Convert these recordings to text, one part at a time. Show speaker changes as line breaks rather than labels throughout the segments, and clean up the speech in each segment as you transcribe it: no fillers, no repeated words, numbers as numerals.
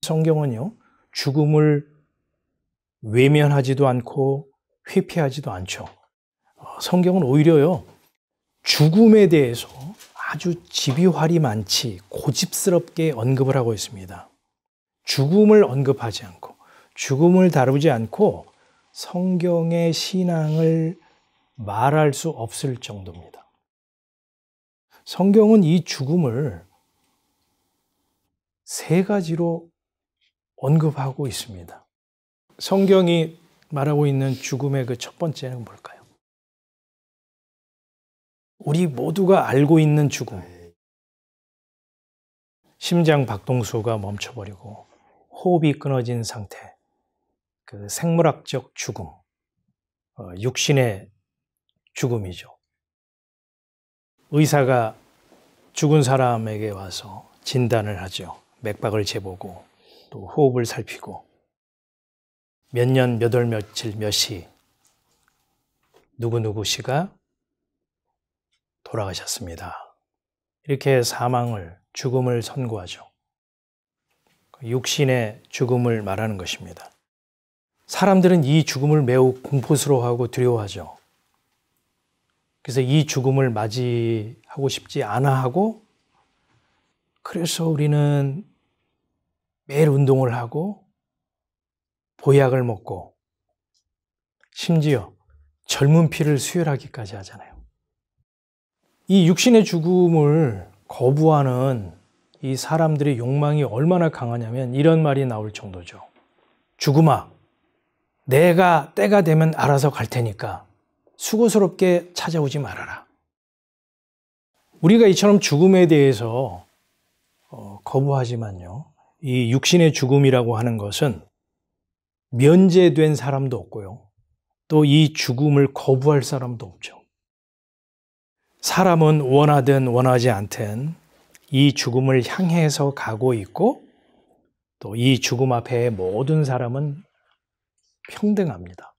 성경은요, 죽음을 외면하지도 않고 회피하지도 않죠. 성경은 오히려요, 죽음에 대해서 아주 집요할이 많지 고집스럽게 언급을 하고 있습니다. 죽음을 언급하지 않고, 죽음을 다루지 않고 성경의 신앙을 말할 수 없을 정도입니다. 성경은 이 죽음을 세 가지로 언급하고 있습니다. 성경이 말하고 있는 죽음의 그 첫 번째는 뭘까요? 우리 모두가 알고 있는 죽음. 심장 박동수가 멈춰버리고 호흡이 끊어진 상태. 그 생물학적 죽음. 육신의 죽음이죠. 의사가 죽은 사람에게 와서 진단을 하죠. 맥박을 재보고 또 호흡을 살피고 몇 년, 몇 월, 며칠, 몇 시 누구누구 씨가 돌아가셨습니다. 이렇게 사망을, 죽음을 선고하죠. 육신의 죽음을 말하는 것입니다. 사람들은 이 죽음을 매우 공포스러워하고 두려워하죠. 그래서 이 죽음을 맞이하고 싶지 않아 하고, 그래서 우리는 매일 운동을 하고 보약을 먹고 심지어 젊은 피를 수혈하기까지 하잖아요. 이 육신의 죽음을 거부하는 이 사람들의 욕망이 얼마나 강하냐면 이런 말이 나올 정도죠. 죽음아, 내가 때가 되면 알아서 갈 테니까 수고스럽게 찾아오지 말아라. 우리가 이처럼 죽음에 대해서 거부하지만요, 이 육신의 죽음이라고 하는 것은 면제된 사람도 없고요, 또 이 죽음을 거부할 사람도 없죠. 사람은 원하든 원하지 않든 이 죽음을 향해서 가고 있고, 또 이 죽음 앞에 모든 사람은 평등합니다.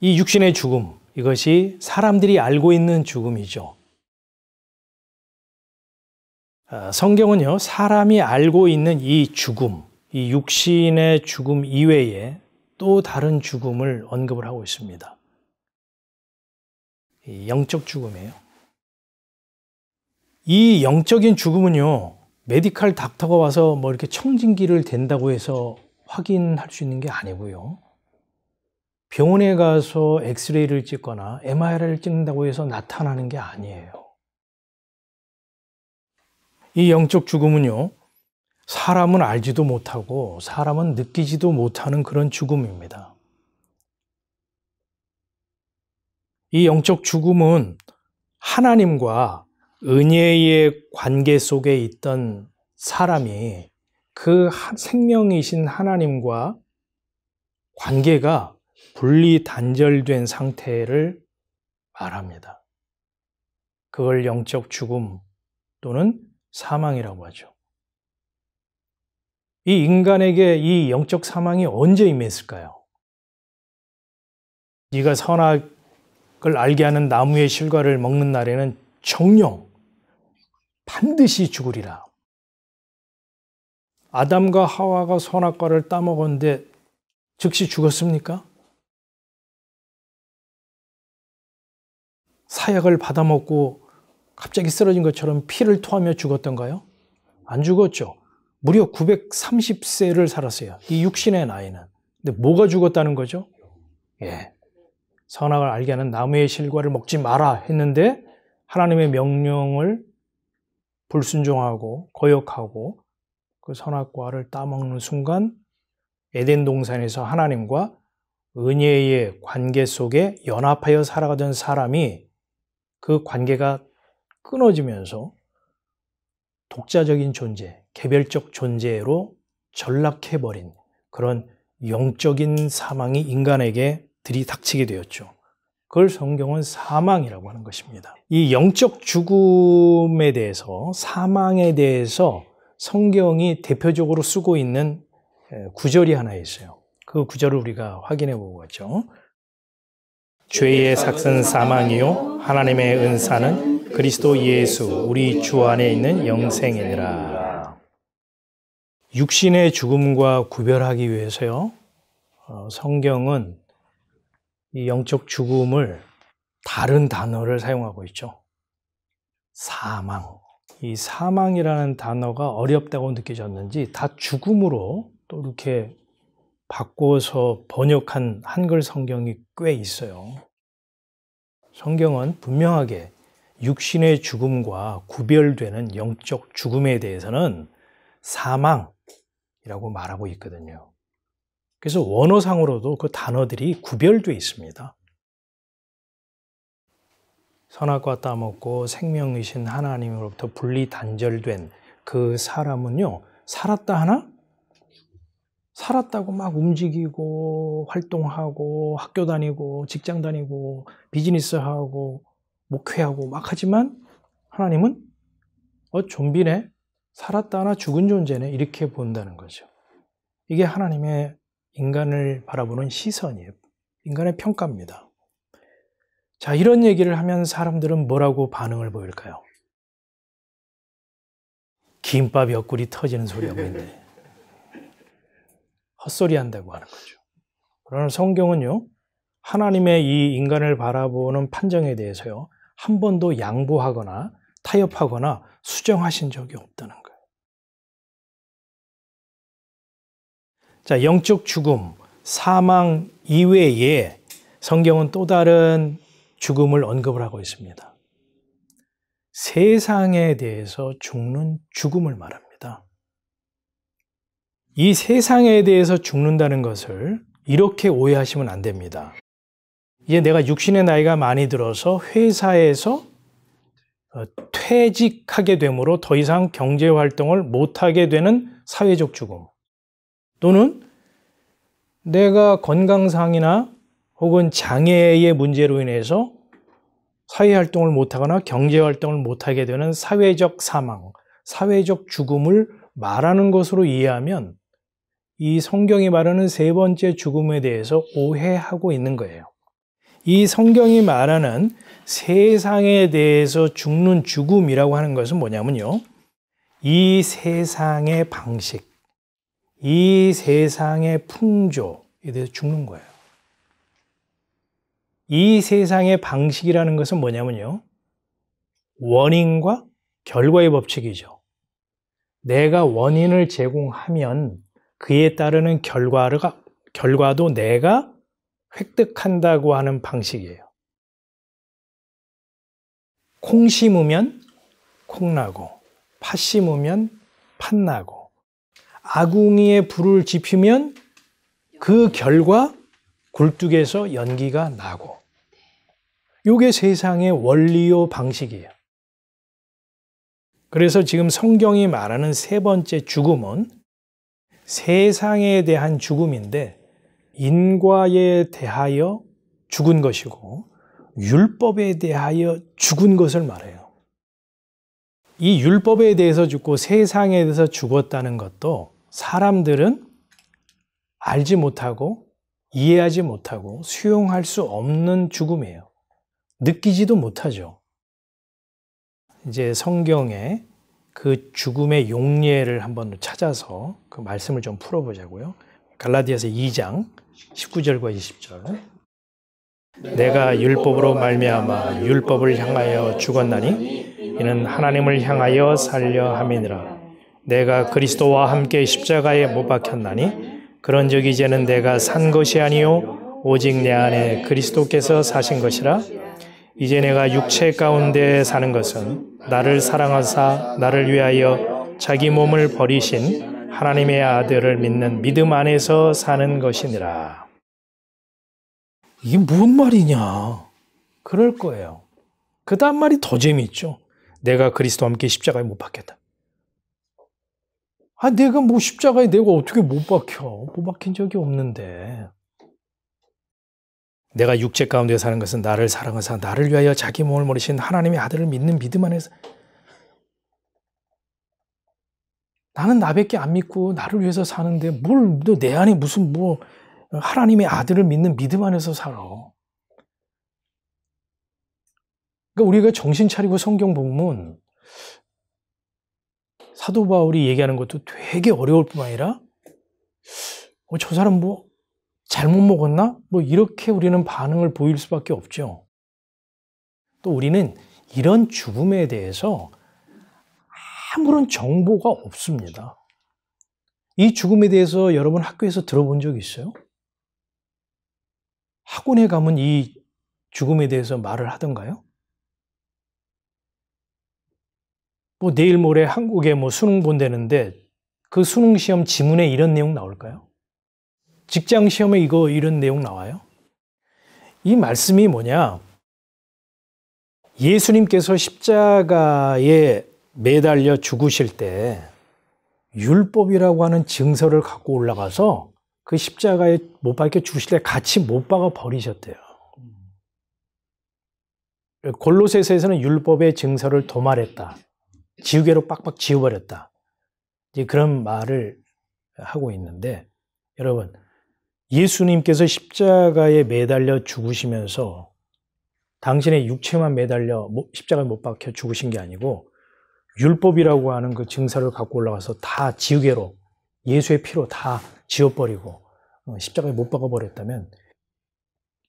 이 육신의 죽음, 이것이 사람들이 알고 있는 죽음이죠. 성경은요, 사람이 알고 있는 이 죽음, 이 육신의 죽음 이외에 또 다른 죽음을 언급을 하고 있습니다. 이 영적 죽음이에요. 이 영적인 죽음은요, 메디컬 닥터가 와서 뭐 이렇게 청진기를 댄다고 해서 확인할 수 있는 게 아니고요, 병원에 가서 엑스레이를 찍거나 MRI를 찍는다고 해서 나타나는 게 아니에요. 이 영적 죽음은요, 사람은 알지도 못하고 사람은 느끼지도 못하는 그런 죽음입니다. 이 영적 죽음은 하나님과 은혜의 관계 속에 있던 사람이 그 생명이신 하나님과 관계가 분리 단절된 상태를 말합니다. 그걸 영적 죽음 또는 사망이라고 하죠. 이 인간에게 이 영적 사망이 언제 임했을까요? 네가 선악을 알게 하는 나무의 실과를 먹는 날에는 정녕 반드시 죽으리라. 아담과 하와가 선악과를 따먹었는데 즉시 죽었습니까? 사약을 받아먹고 갑자기 쓰러진 것처럼 피를 토하며 죽었던가요? 안 죽었죠. 무려 930세를 살았어요. 이 육신의 나이는. 근데 뭐가 죽었다는 거죠? 예. 선악을 알게 하는 나무의 실과를 먹지 마라 했는데 하나님의 명령을 불순종하고 거역하고 그 선악과를 따먹는 순간 에덴 동산에서 하나님과 은혜의 관계 속에 연합하여 살아가던 사람이 그 관계가 끊어지면서 독자적인 존재, 개별적 존재로 전락해버린 그런 영적인 사망이 인간에게 들이닥치게 되었죠. 그걸 성경은 사망이라고 하는 것입니다. 이 영적 죽음에 대해서, 사망에 대해서 성경이 대표적으로 쓰고 있는 구절이 하나 있어요. 그 구절을 우리가 확인해 보고 가죠. 죄의 삭은 사망이요 하나님의 은사는 그리스도 예수 우리 주 안에 있는 영생이니라. 육신의 죽음과 구별하기 위해서요. 성경은 이 영적 죽음을 다른 단어를 사용하고 있죠. 사망. 이 사망이라는 단어가 어렵다고 느껴졌는지 다 죽음으로 또 이렇게 바꿔서 번역한 한글 성경이 꽤 있어요. 성경은 분명하게 육신의 죽음과 구별되는 영적 죽음에 대해서는 사망이라고 말하고 있거든요. 그래서 원어상으로도 그 단어들이 구별되어 있습니다. 선악과 따먹고 생명이신 하나님으로부터 분리 단절된 그 사람은요, 살았다 하나? 살았다고 막 움직이고 활동하고 학교 다니고 직장 다니고 비즈니스하고 목회하고 막 하지만 하나님은 좀비네? 살았다 하나 죽은 존재네? 이렇게 본다는 거죠. 이게 하나님의 인간을 바라보는 시선이에요. 인간의 평가입니다. 자, 이런 얘기를 하면 사람들은 뭐라고 반응을 보일까요? 김밥 옆구리 터지는 소리하고 있네. 헛소리 한다고 하는 거죠. 그러나 성경은요, 하나님의 이 인간을 바라보는 판정에 대해서요, 한 번도 양보하거나 타협하거나 수정하신 적이 없다는 거예요. 자, 영적 죽음, 사망 이외에 성경은 또 다른 죽음을 언급을 하고 있습니다. 세상에 대해서 죽는 죽음을 말합니다. 이 세상에 대해서 죽는다는 것을 이렇게 오해하시면 안 됩니다. 이제 내가 육신의 나이가 많이 들어서 회사에서 퇴직하게 되므로 더 이상 경제활동을 못하게 되는 사회적 죽음, 또는 내가 건강상이나 혹은 장애의 문제로 인해서 사회활동을 못하거나 경제활동을 못하게 되는 사회적 사망, 사회적 죽음을 말하는 것으로 이해하면 이 성경이 말하는 세 번째 죽음에 대해서 오해하고 있는 거예요. 이 성경이 말하는 세상에 대해서 죽는 죽음이라고 하는 것은 뭐냐면요, 이 세상의 방식, 이 세상의 풍조에 대해서 죽는 거예요. 이 세상의 방식이라는 것은 뭐냐면요, 원인과 결과의 법칙이죠. 내가 원인을 제공하면 그에 따르는 결과도 내가 획득한다고 하는 방식이에요. 콩 심으면 콩 나고, 팥 심으면 팥 나고, 아궁이에 불을 지피면 그 결과 굴뚝에서 연기가 나고, 이게 세상의 원리요 방식이에요. 그래서 지금 성경이 말하는 세 번째 죽음은 세상에 대한 죽음인데 인과에 대하여 죽은 것이고 율법에 대하여 죽은 것을 말해요. 이 율법에 대해서 죽고 세상에 대해서 죽었다는 것도 사람들은 알지 못하고 이해하지 못하고 수용할 수 없는 죽음이에요. 느끼지도 못하죠. 이제 성경에 그 죽음의 용례를 한번 찾아서 그 말씀을 좀 풀어보자고요. 갈라디아서 2장 19절과 20절. 내가 율법으로 말미암아 율법을 향하여 죽었나니 이는 하나님을 향하여 살려 함이니라. 내가 그리스도와 함께 십자가에 못 박혔나니 그런즉 이제는 내가 산 것이 아니요 오직 내 안에 그리스도께서 사신 것이라. 이제 내가 육체 가운데 사는 것은 나를 사랑하사 나를 위하여 자기 몸을 버리신 하나님의 아들을 믿는 믿음 안에서 사는 것이니라. 이게 뭔 말이냐? 그럴 거예요. 그 다음 말이 더 재미있죠. 내가 그리스도와 함께 십자가에 못 박혔다. 내가 뭐 십자가에 내가 어떻게 못 박혀? 못 박힌 적이 없는데. 내가 육체 가운데 사는 것은 나를 사랑하사 나를 위하여 자기 몸을 버리신 하나님의 아들을 믿는 믿음 안에서. 나는 나밖에 안 믿고 나를 위해서 사는데 뭘 너 내 안에 무슨 뭐 하나님의 아들을 믿는 믿음 안에서 살아. 그러니까 우리가 정신 차리고 성경 보면 사도 바울이 얘기하는 것도 되게 어려울 뿐만 아니라 저 사람 뭐 잘못 먹었나? 뭐 이렇게 우리는 반응을 보일 수밖에 없죠. 또 우리는 이런 죽음에 대해서 아무런 정보가 없습니다. 이 죽음에 대해서 여러분 학교에서 들어본 적 있어요? 학원에 가면 이 죽음에 대해서 말을 하던가요? 뭐 내일 모레 한국에 뭐 수능 본다는데 그 수능 시험 지문에 이런 내용 나올까요? 직장 시험에 이런 내용 나와요? 이 말씀이 뭐냐? 예수님께서 십자가에 매달려 죽으실 때 율법이라고 하는 증서를 갖고 올라가서 그 십자가에 못 박혀 죽으실 때 같이 못 박아 버리셨대요. 골로새서에서는 율법의 증서를 도말했다. 지우개로 빡빡 지워버렸다. 이제 그런 말을 하고 있는데, 여러분, 예수님께서 십자가에 매달려 죽으시면서 당신의 육체만 매달려 십자가에 못 박혀 죽으신 게 아니고 율법이라고 하는 그 증서를 갖고 올라가서 다 지우개로 예수의 피로 다 지워버리고 십자가에 못 박아버렸다면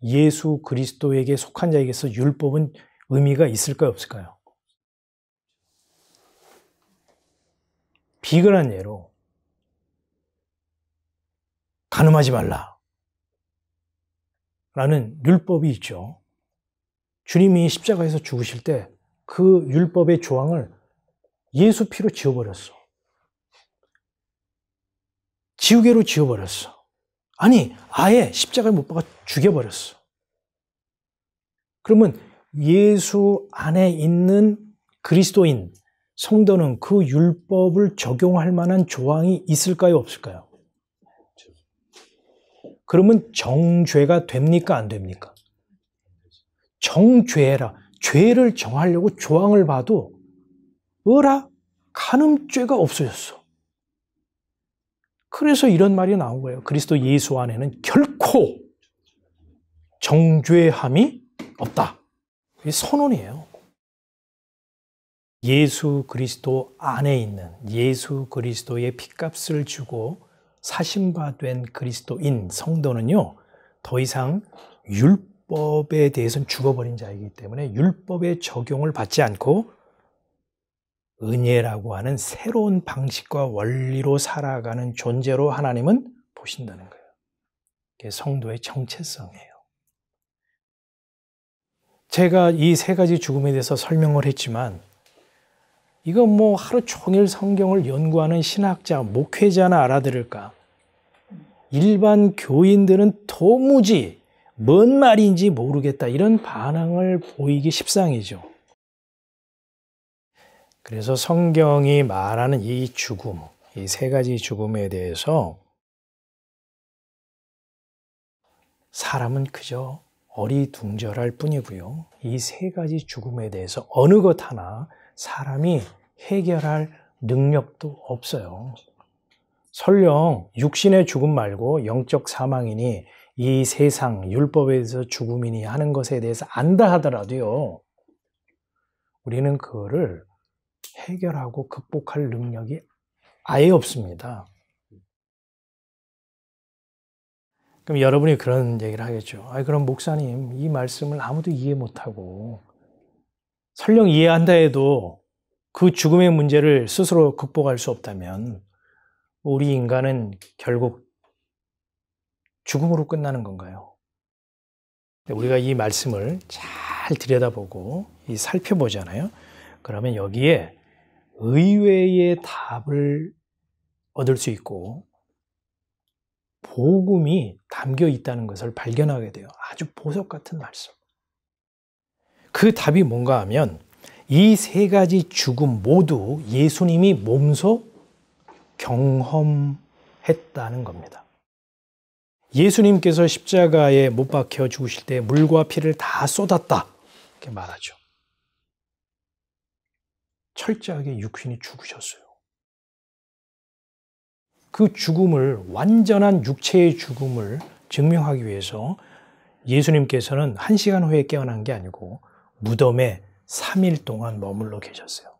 예수 그리스도에게 속한 자에게서 율법은 의미가 있을까요, 없을까요? 비근한 예로 간음하지 말라 라는 율법이 있죠. 주님이 십자가에서 죽으실 때 그 율법의 조항을 예수 피로 지워버렸어. 지우개로 지워버렸어. 아니, 아예 십자가에 못 박아 죽여버렸어. 그러면 예수 안에 있는 그리스도인, 성도는 그 율법을 적용할 만한 조항이 있을까요, 없을까요? 그러면 정죄가 됩니까, 안 됩니까? 정죄라, 죄를 정하려고 조항을 봐도 간음죄가 없어졌어. 그래서 이런 말이 나온 거예요. 그리스도 예수 안에는 결코 정죄함이 없다. 이 선언이에요. 예수 그리스도 안에 있는 예수 그리스도의 핏값을 주고 사신바 된 그리스도인 성도는요, 더 이상 율법에 대해서는 죽어버린 자이기 때문에 율법의 적용을 받지 않고 은혜라고 하는 새로운 방식과 원리로 살아가는 존재로 하나님은 보신다는 거예요. 그게 성도의 정체성이에요. 제가 이 세 가지 죽음에 대해서 설명을 했지만 이거 뭐 하루 종일 성경을 연구하는 신학자, 목회자나 알아들을까? 일반 교인들은 도무지 뭔 말인지 모르겠다, 이런 반응을 보이기 십상이죠. 그래서 성경이 말하는 이 죽음, 이 세 가지 죽음에 대해서 사람은 그저 어리둥절할 뿐이고요. 이 세 가지 죽음에 대해서 어느 것 하나 사람이 해결할 능력도 없어요. 설령 육신의 죽음 말고 영적 사망이니 이 세상 율법에 대해서 죽음이니 하는 것에 대해서 안다 하더라도요, 우리는 그거를 해결하고 극복할 능력이 아예 없습니다. 그럼 여러분이 그런 얘기를 하겠죠. 그럼 목사님, 이 말씀을 아무도 이해 못하고 설령 이해한다 해도 그 죽음의 문제를 스스로 극복할 수 없다면 우리 인간은 결국 죽음으로 끝나는 건가요? 우리가 이 말씀을 잘 들여다보고 살펴보잖아요. 그러면 여기에 의외의 답을 얻을 수 있고 복음이 담겨 있다는 것을 발견하게 돼요. 아주 보석 같은 말씀. 그 답이 뭔가 하면 이 세 가지 죽음 모두 예수님이 몸소 경험했다는 겁니다. 예수님께서 십자가에 못 박혀 죽으실 때 물과 피를 다 쏟았다, 이렇게 말하죠. 철저하게 육신이 죽으셨어요. 그 죽음을, 완전한 육체의 죽음을 증명하기 위해서 예수님께서는 1시간 후에 깨어난 게 아니고 무덤에 3일 동안 머물러 계셨어요.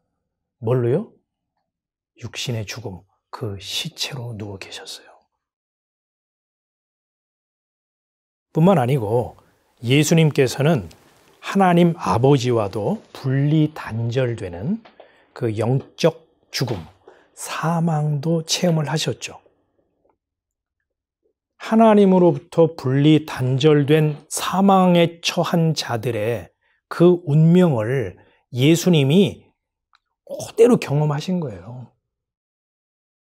뭘로요? 육신의 죽음, 그 시체로 누워 계셨어요. 뿐만 아니고 예수님께서는 하나님 아버지와도 분리 단절되는 그 영적 죽음, 사망도 체험을 하셨죠. 하나님으로부터 분리 단절된 사망에 처한 자들의 그 운명을 예수님이 그대로 경험하신 거예요.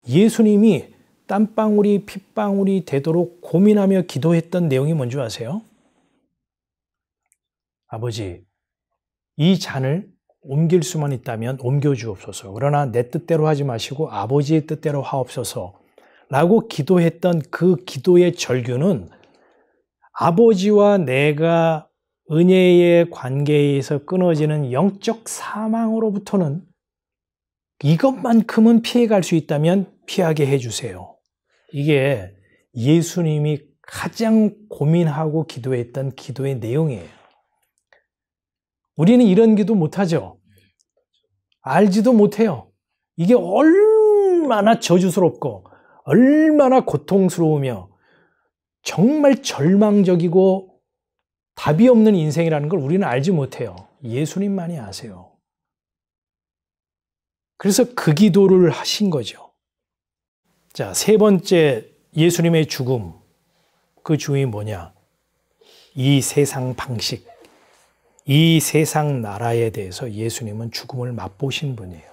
예수님이 땀방울이 핏방울이 되도록 고민하며 기도했던 내용이 뭔지 아세요? 아버지, 이 잔을 옮길 수만 있다면 옮겨주옵소서. 그러나 내 뜻대로 하지 마시고 아버지의 뜻대로 하옵소서. 라고 기도했던 그 기도의 절규는 아버지와 내가 은혜의 관계에서 끊어지는 영적 사망으로부터는 이것만큼은 피해갈 수 있다면 피하게 해주세요. 이게 예수님이 가장 고민하고 기도했던 기도의 내용이에요. 우리는 이런 기도 못하죠. 알지도 못해요. 이게 얼마나 저주스럽고 얼마나 고통스러우며 정말 절망적이고 답이 없는 인생이라는 걸 우리는 알지 못해요. 예수님만이 아세요. 그래서 그 기도를 하신 거죠. 자, 세 번째 예수님의 죽음, 그 죽음이 뭐냐? 이 세상 방식, 이 세상 나라에 대해서 예수님은 죽음을 맛보신 분이에요.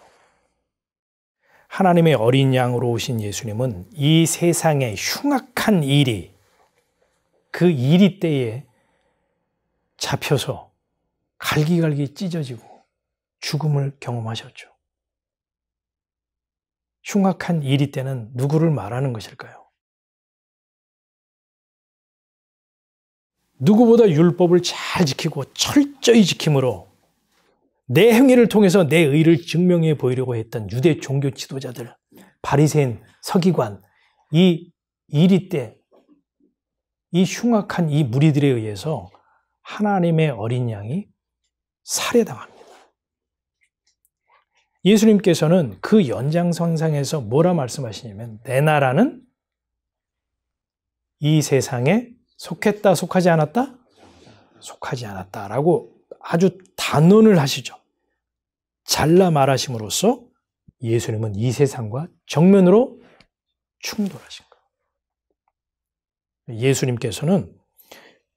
하나님의 어린 양으로 오신 예수님은 이 세상의 흉악한 일이, 그 일이 때에 잡혀서 갈기갈기 찢어지고 죽음을 경험하셨죠. 흉악한 일이 때는 누구를 말하는 것일까요? 누구보다 율법을 잘 지키고 철저히 지킴으로 내 행위를 통해서 내 의를 증명해 보이려고 했던 유대 종교 지도자들, 바리새인, 서기관, 이 일이 때, 이 흉악한 이 무리들에 의해서 하나님의 어린 양이 살해당합니다. 예수님께서는 그 연장선상에서 뭐라 말씀하시냐면 내 나라는 이 세상에 속했다, 속하지 않았다? 속하지 않았다라고 아주 단언을 하시죠. 잘라 말하심으로써 예수님은 이 세상과 정면으로 충돌하신 거예요. 예수님께서는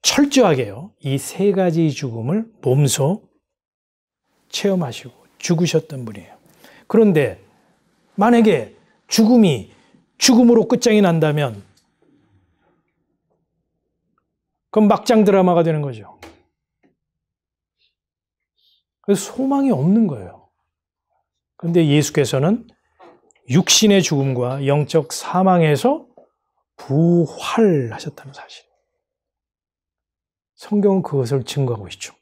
철저하게요, 이 세 가지 죽음을 몸소 체험하시고 죽으셨던 분이에요. 그런데 만약에 죽음이 죽음으로 끝장이 난다면 그럼 막장 드라마가 되는 거죠. 그래서 소망이 없는 거예요. 그런데 예수께서는 육신의 죽음과 영적 사망에서 부활하셨다는 사실. 성경은 그것을 증거하고 있죠.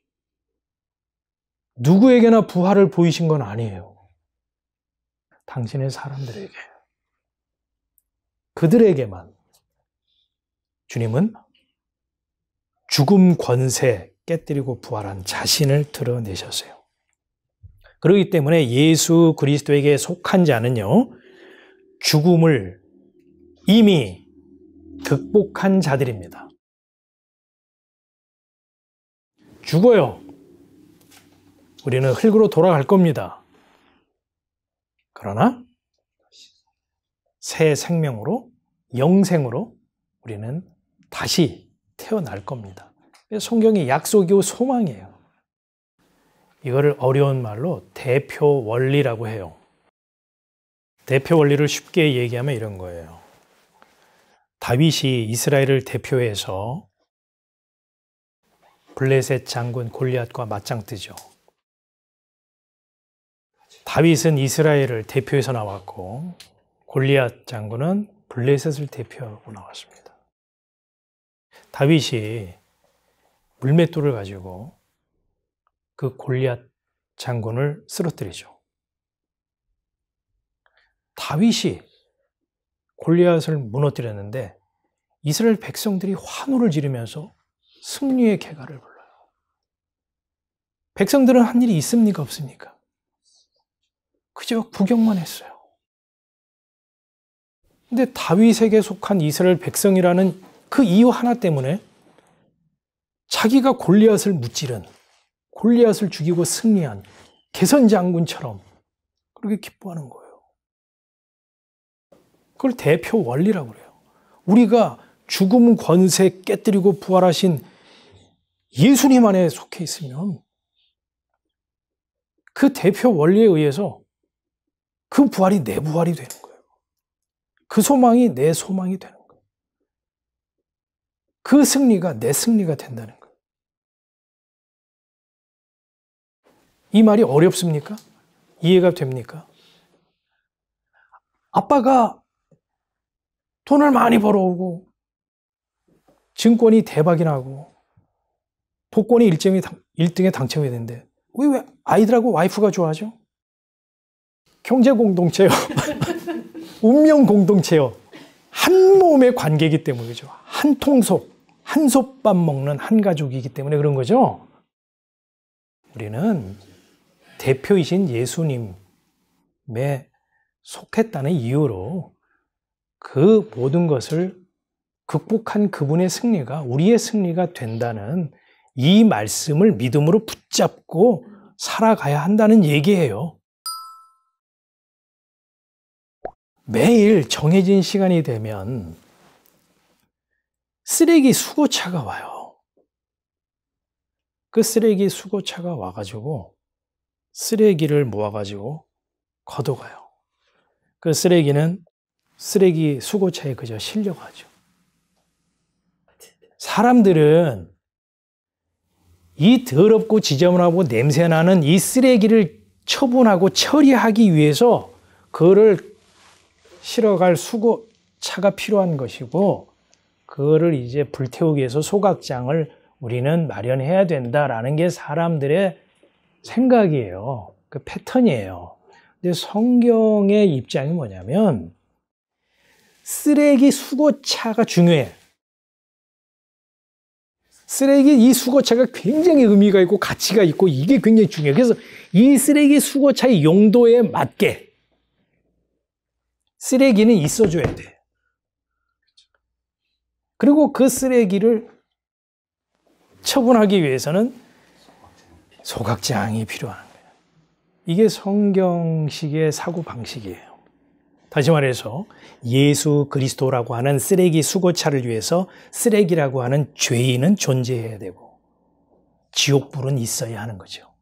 누구에게나 부활을 보이신 건 아니에요. 당신의 사람들에게, 그들에게만 주님은 죽음 권세 깨뜨리고 부활한 자신을 드러내셨어요. 그렇기 때문에 예수 그리스도에게 속한 자는요, 죽음을 이미 극복한 자들입니다. 죽어요. 우리는 흙으로 돌아갈 겁니다. 그러나 새 생명으로, 영생으로 우리는 다시 태어날 겁니다. 성경이 약속이고 소망이에요. 이거를 어려운 말로 대표 원리라고 해요. 대표 원리를 쉽게 얘기하면 이런 거예요. 다윗이 이스라엘을 대표해서 블레셋 장군 골리앗과 맞짱 뜨죠. 다윗은 이스라엘을 대표해서 나왔고 골리앗 장군은 블레셋을 대표하고 나왔습니다. 다윗이 물맷돌을 가지고 그 골리앗 장군을 쓰러뜨리죠. 다윗이 골리앗을 무너뜨렸는데 이스라엘 백성들이 환호를 지르면서 승리의 개가를 불러요. 백성들은 한 일이 있습니까? 없습니까? 그저 구경만 했어요. 근데 다윗에게 속한 이스라엘 백성이라는 그 이유 하나 때문에 자기가 골리앗을 무찌른, 골리앗을 죽이고 승리한 개선 장군처럼 그렇게 기뻐하는 거예요. 그걸 대표 원리라고 그래요. 우리가 죽음 권세 깨뜨리고 부활하신 예수님 안에 속해 있으면 그 대표 원리에 의해서 그 부활이 내 부활이 되는 거예요. 그 소망이 내 소망이 되는 거예요. 그 승리가 내 승리가 된다는 거예요. 이 말이 어렵습니까? 이해가 됩니까? 아빠가 돈을 많이 벌어오고 증권이 대박이 나고 복권이 1등에 당첨이 되는데 왜 아이들하고 와이프가 좋아하죠? 경제 공동체요. 운명 공동체요. 한 몸의 관계이기 때문이죠. 한 통속, 한 솥밥 먹는 한 가족이기 때문에 그런 거죠. 우리는 대표이신 예수님에 속했다는 이유로 그 모든 것을 극복한 그분의 승리가 우리의 승리가 된다는 이 말씀을 믿음으로 붙잡고 살아가야 한다는 얘기예요. 매일 정해진 시간이 되면 쓰레기 수거차가 와요. 그 쓰레기 수거차가 와가지고 쓰레기를 모아가지고 걷어가요. 그 쓰레기는 쓰레기 수거차에 그저 실려가죠. 사람들은 이 더럽고 지저분하고 냄새나는 이 쓰레기를 처분하고 처리하기 위해서 그거를 실어갈 수거차가 필요한 것이고 그거를 이제 불태우기 위해서 소각장을 우리는 마련해야 된다라는 게 사람들의 생각이에요. 그 패턴이에요. 근데 성경의 입장이 뭐냐면 쓰레기 수거차가 중요해. 쓰레기 이 수거차가 굉장히 의미가 있고 가치가 있고 이게 굉장히 중요해요. 그래서 이 쓰레기 수거차의 용도에 맞게 쓰레기는 있어줘야 돼. 그리고 그 쓰레기를 처분하기 위해서는 소각장이 필요한 거예요. 이게 성경식의 사고방식이에요. 다시 말해서 예수 그리스도라고 하는 쓰레기 수거차를 위해서 쓰레기라고 하는 죄인은 존재해야 되고 지옥불은 있어야 하는 거죠.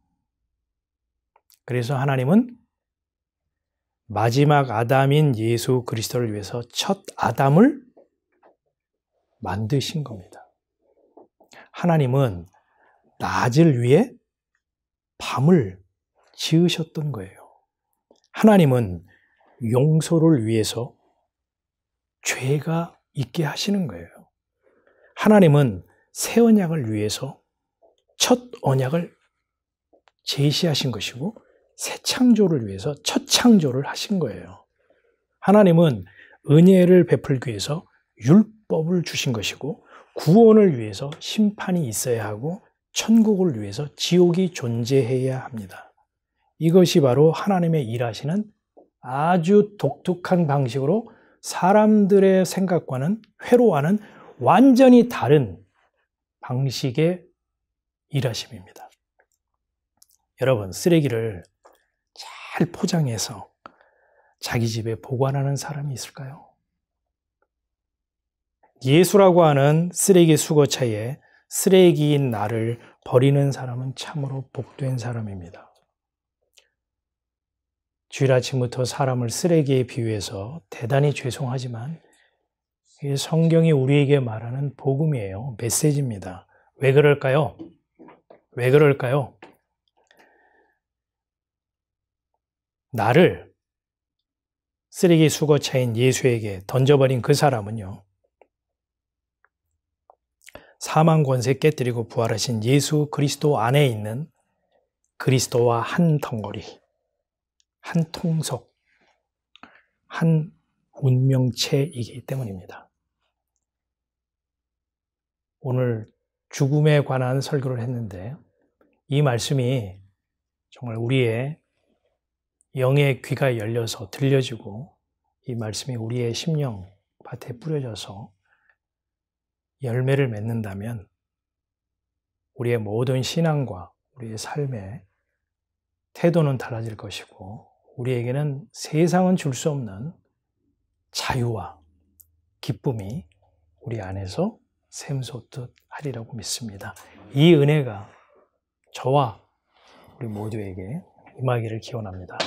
그래서 하나님은 마지막 아담인 예수 그리스도를 위해서 첫 아담을 만드신 겁니다. 하나님은 낮을 위해 밤을 지으셨던 거예요. 하나님은 용서를 위해서 죄가 있게 하시는 거예요. 하나님은 새 언약을 위해서 첫 언약을 제시하신 것이고 새 창조를 위해서 첫 창조를 하신 거예요. 하나님은 은혜를 베풀기 위해서 율법을 주신 것이고 구원을 위해서 심판이 있어야 하고 천국을 위해서 지옥이 존재해야 합니다. 이것이 바로 하나님의 일하시는 아주 독특한 방식으로 사람들의 생각과는 회로와는 완전히 다른 방식의 일하심입니다. 여러분, 쓰레기를 잘 포장해서 자기 집에 보관하는 사람이 있을까요? 예수라고 하는 쓰레기 수거차에 쓰레기인 나를 버리는 사람은 참으로 복된 사람입니다. 주일 아침부터 사람을 쓰레기에 비유해서 대단히 죄송하지만 이게 성경이 우리에게 말하는 복음이에요. 메시지입니다. 왜 그럴까요? 왜 그럴까요? 나를 쓰레기 수거차인 예수에게 던져버린 그 사람은요. 사망 권세 깨뜨리고 부활하신 예수 그리스도 안에 있는 그리스도와 한 덩어리, 한 통속, 한 운명체이기 때문입니다. 오늘 죽음에 관한 설교를 했는데 이 말씀이 정말 우리의 영의 귀가 열려서 들려지고 이 말씀이 우리의 심령 밭에 뿌려져서 열매를 맺는다면 우리의 모든 신앙과 우리의 삶의 태도는 달라질 것이고 우리에게는 세상은 줄 수 없는 자유와 기쁨이 우리 안에서 샘솟듯 하리라고 믿습니다. 이 은혜가 저와 우리 모두에게 임하기를 기원합니다.